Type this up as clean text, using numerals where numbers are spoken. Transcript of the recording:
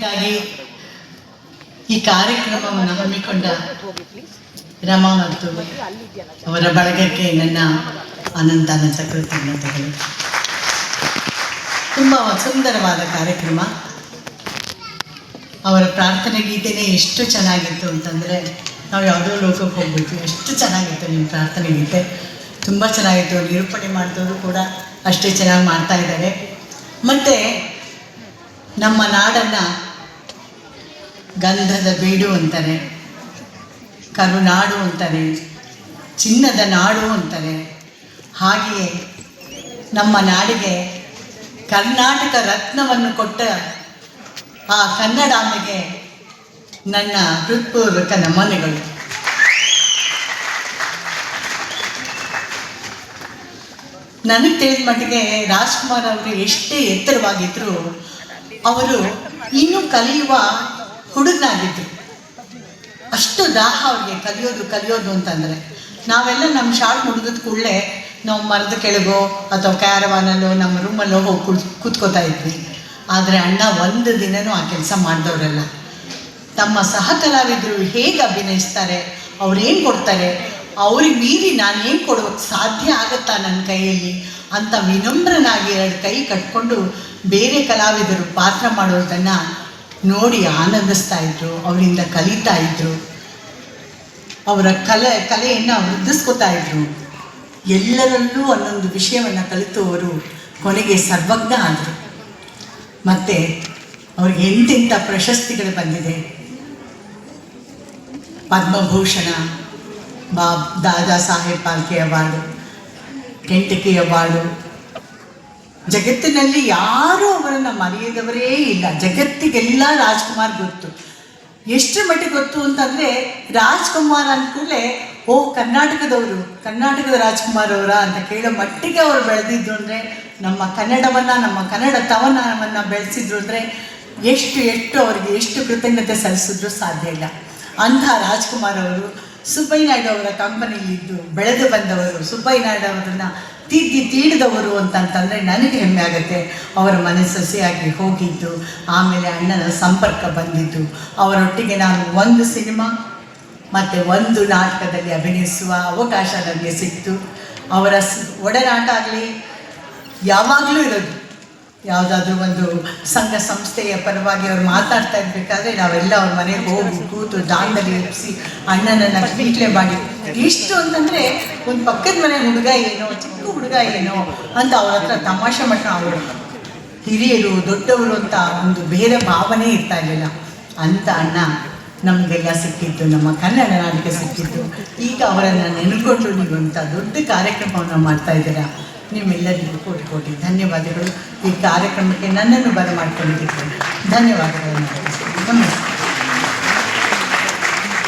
ಹಾಗಾಗಿ ಈ ಕಾರ್ಯಕ್ರಮವನ್ನು ಹಮ್ಮಿಕೊಂಡ ರಮಾ ಮತ್ತು ಅವರ ಬಳಗಕ್ಕೆ ನನ್ನ ಅನಂತ ಕೃತಜ್ಞತೆಗಳು. ತುಂಬ ಸುಂದರವಾದ ಕಾರ್ಯಕ್ರಮ. ಅವರ ಪ್ರಾರ್ಥನೆ ಗೀತೆನೇ ಎಷ್ಟು ಚೆನ್ನಾಗಿತ್ತು ಅಂತಂದರೆ ನಾವು ಯಾವುದೋ ಲೋಕಕ್ಕೆ ಹೋಗ್ಬೇಕು. ಎಷ್ಟು ಚೆನ್ನಾಗಿತ್ತು ನಿಮ್ಮ ಪ್ರಾರ್ಥನೆ ಗೀತೆ, ತುಂಬ ಚೆನ್ನಾಗಿತ್ತು. ನಿರೂಪಣೆ ಮಾಡಿದವರು ಕೂಡ ಅಷ್ಟೇ ಚೆನ್ನಾಗಿ ಮಾಡ್ತಾ ಇದ್ದಾರೆ. ಮತ್ತು ನಮ್ಮ ನಾಡನ್ನು ಗಂಧದ ಬೀಡು ಅಂತಾರೆ, ಕರುನಾಡು ಅಂತಾರೆ, ಚಿನ್ನದ ನಾಡು ಅಂತಾರೆ. ಹಾಗೆಯೇ ನಮ್ಮ ನಾಡಿಗೆ ಕರ್ನಾಟಕ ರತ್ನವನ್ನು ಕೊಟ್ಟ ಆ ಕನ್ನಡಾಂಬೆಗೆ ನನ್ನ ಹೃತ್ಪೂರ್ವಕ ನಮನಗಳು. ನನಗೆ ತಿಳಿದ ಮಟ್ಟಿಗೆ ರಾಜ್ಕುಮಾರ್ ಅವರು ಎಷ್ಟೇ ಎತ್ತರವಾಗಿದ್ದರೂ ಅವರು ಇನ್ನೂ ಕಲಿಯುವ ಹುಡುಗನಾಗಿದ್ದರು. ಅಷ್ಟು ದಾಹ ಅವ್ರಿಗೆ ಕಲಿಯೋದು ಅಂತಂದರೆ. ನಾವೆಲ್ಲ ನಮ್ಮ ಶಾಲೆ ಮುಗಿದ ಕೂಡಲೇ ನಾವು ಮರದ ಕೆಳಗೋ ಅಥವಾ ಕ್ಯಾರವಾನಲ್ಲೋ ನಮ್ಮ ರೂಮಲ್ಲೋ ಹೋಗಿ ಕೂತ್ಕೋತಾ ಇದ್ವಿ. ಆದರೆ ಅಣ್ಣ ಒಂದು ದಿನವೂ ಆ ಕೆಲಸ ಮಾಡಿದವರಲ್ಲ. ತಮ್ಮ ಸಹ ಕಲಾವಿದರು ಹೇಗೆ ಅಭಿನಯಿಸ್ತಾರೆ, ಅವ್ರೇನು ಕೊಡ್ತಾರೆ, ಅವ್ರಿಗೆ ಮೀರಿ ನಾನೇನು ಕೊಡೋಕ್ಕೆ ಸಾಧ್ಯ ಆಗುತ್ತಾ ನನ್ನ ಕೈಯಲ್ಲಿ ಅಂತ ವಿನಮ್ರನಾಗಿ ಎರಡು ಕೈ ಕಟ್ಕೊಂಡು ಬೇರೆ ಕಲಾವಿದರು ಪಾತ್ರ ಮಾಡೋದನ್ನು ನೋಡಿ ಆನಂದಿಸ್ತಾ ಇದ್ರು, ಅವರಿಂದ ಕಲಿತಾ ಇದ್ರು, ಅವರ ಕಲೆಯನ್ನು ವೃದ್ಧಿಸ್ಕೋತಾ ಇದ್ರು. ಎಲ್ಲರಲ್ಲೂ ಒಂದೊಂದು ವಿಷಯವನ್ನು ಕಲಿತು ಅವರು ಕೊನೆಗೆ ಸರ್ವಜ್ಞ ಆದರು. ಮತ್ತು ಅವ್ರಿಗೆ ಎಂತೆಂಥ ಪ್ರಶಸ್ತಿಗಳು ಬಂದಿದೆ. Padma Bhushan, Dada Saheb Phalke award, Kentucky award. ಜಗತ್ತಿನಲ್ಲಿ ಯಾರೂ ಅವರನ್ನು ಮರೆಯದವರೇ ಇಲ್ಲ. ಜಗತ್ತಿಗೆಲ್ಲ ರಾಜ್ಕುಮಾರ್ ಗೊತ್ತು. ಎಷ್ಟು ಮಟ್ಟಿಗೆ ಗೊತ್ತು ಅಂತಂದರೆ ರಾಜ್ಕುಮಾರ್ ಅಂದ್ಕೂಡಲೇ ಕರ್ನಾಟಕದವರು, ಕರ್ನಾಟಕದ ರಾಜ್ಕುಮಾರ್ ಅವರ ಅಂತ ಕೇಳೋ ಮಟ್ಟಿಗೆ ಅವರು ಬೆಳೆದಿದ್ರು. ಅಂದರೆ ನಮ್ಮ ಕನ್ನಡವನ್ನು, ನಮ್ಮ ಕನ್ನಡ ತವನವನ್ನು ಬೆಳೆಸಿದ್ರು ಅಂದರೆ ಎಷ್ಟು ಅವರಿಗೆ ಎಷ್ಟು ಕೃತಜ್ಞತೆ ಸಲ್ಲಿಸಿದ್ರು ಸಾಧ್ಯ ಇಲ್ಲ. ಅಂಥ ರಾಜ್ಕುಮಾರ್ ಅವರು ಸುಬ್ಬಯ್ಯ ನಾಯ್ಡು ಅವರ ಕಂಪನಿಲಿದ್ದು ಬೆಳೆದು ಬಂದವರು, ಸುಬ್ಬಯ್ಯ ನಾಯ್ಡು ಅವರನ್ನು ತೀಡಿದವರು ಅಂತಂತಂದರೆ ನನಗೆ ಹೆಮ್ಮೆ ಆಗುತ್ತೆ. ಅವರ ಮನೆ ಸೊಸೆಯಾಗಿ ಹೋಗಿದ್ದು, ಆಮೇಲೆ ಅಣ್ಣನ ಸಂಪರ್ಕ ಬಂದಿದ್ದು, ಅವರೊಟ್ಟಿಗೆ ನಾನು ಒಂದು ಸಿನಿಮಾ ಮತ್ತು ಒಂದು ನಾಟಕದಲ್ಲಿ ಅಭಿನಯಿಸುವ ಅವಕಾಶ ನನಗೆ ಸಿಕ್ತು. ಅವರ ಒಡನಾಟ ಆಗಲಿ ಯಾವಾಗಲೂ ಇರೋದು. ಯಾವುದಾದ್ರೂ ಒಂದು ಸಂಘ ಸಂಸ್ಥೆಯ ಪರವಾಗಿ ಅವ್ರು ಮಾತಾಡ್ತಾ ಇರಬೇಕಾದ್ರೆ ನಾವೆಲ್ಲ ಅವ್ರ ಮನೆಗೆ ಹೋಗಿ ಕೂತು ದಾಂಡಲಿ ಎಬ್ಬಿಸಿ ಅಣ್ಣನನ್ನು ಕೀಟ್ಲೆ ಮಾಡಿ, ಇಷ್ಟು ಅಂತಂದರೆ ಒಂದು ಪಕ್ಕದ ಮನೆ ಹುಡುಗ ಏನೋ, ಚಿಕ್ಕ ಹುಡುಗ ಏನೋ ಅಂತ ಅವ್ರ ಹತ್ರ ತಮಾಷೆ ಮಟ್ಟ. ಅವರು ಹಿರಿಯರು ದೊಡ್ಡವರು ಅಂತ ಒಂದು ಬೇರೆ ಭಾವನೆ ಇರ್ತಾ ಇರಲಿಲ್ಲ. ಅಂಥ ಅಣ್ಣ ನಮಗೆಲ್ಲ ಸಿಕ್ಕಿದ್ದು, ನಮ್ಮ ಕನ್ನಡ ನಾಡಿಗೆ ಸಿಕ್ಕಿದ್ದು. ಈಗ ಅವರನ್ನು ನೆನ್ಕೊಂಡು ನೀವು ಅಂಥ ದೊಡ್ಡ ಕಾರ್ಯಕ್ರಮವನ್ನು ಮಾಡ್ತಾ ಇದ್ದೀರಾ. ನಿಮ್ಮೆಲ್ಲರಿಗೂ ಕೋಟಿ ಕೋಟಿ ಧನ್ಯವಾದಗಳು. ಈ ಕಾರ್ಯಕ್ರಮಕ್ಕೆ ನನ್ನನ್ನು ಬರಮಾಡ್ಕೊಂಡಿದ್ದೀರಿ. ಧನ್ಯವಾದಗಳನ್ನು. ನಮಸ್ತೆ.